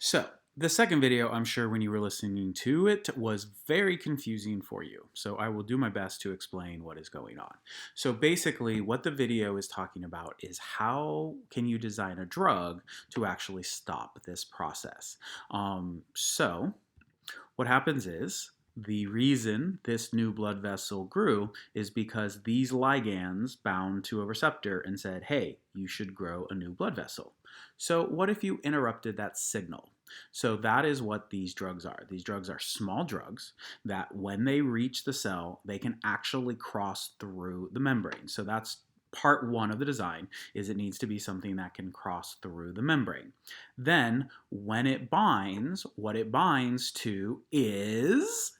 So, the second video, I'm sure when you were listening to it, was very confusing for you. So, I will do my best to explain what is going on. So, basically, what the video is talking about is how can you design a drug to actually stop this process. So, what happens is the reason this new blood vessel grew is because these ligands bound to a receptor and said, hey, you should grow a new blood vessel. So, what if you interrupted that signal? So, that is what these drugs are. These drugs are small drugs that, when they reach the cell, they can actually cross through the membrane. So, that's part one of the design is it needs to be something that can cross through the membrane. Then when it binds, what it binds to is,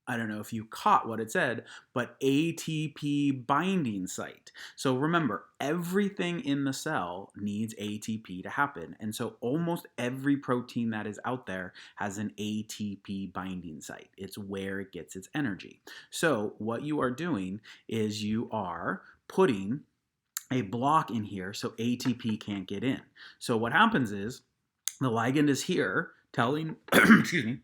I don't know if you caught what it said, but ATP binding site. So remember, everything in the cell needs ATP to happen. And so almost every protein that is out there has an ATP binding site. It's where it gets its energy. So what you are doing is you are putting a block in here so ATP can't get in. So what happens is the ligand is here telling excuse me,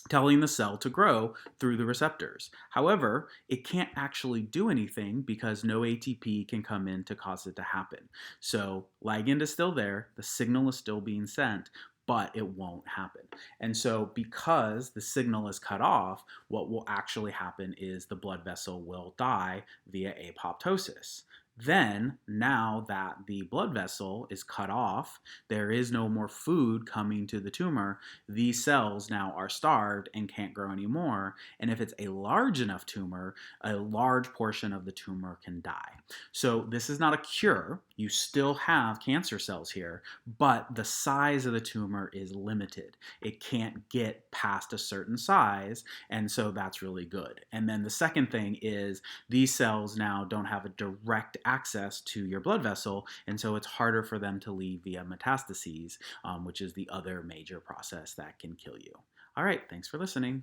telling the cell to grow through the receptors. However, it can't actually do anything because no ATP can come in to cause it to happen. So ligand is still there, the signal is still being sent, but it won't happen. And so because the signal is cut off, what will actually happen is the blood vessel will die via apoptosis. Then, now that the blood vessel is cut off, there is no more food coming to the tumor. These cells now are starved and can't grow anymore. And if it's a large enough tumor, a large portion of the tumor can die. So this is not a cure. You still have cancer cells here, but the size of the tumor is limited. It can't get past a certain size, and so that's really good. And then the second thing is these cells now don't have a direct access to your blood vessel, and so it's harder for them to leave via metastases, which is the other major process that can kill you. All right, thanks for listening.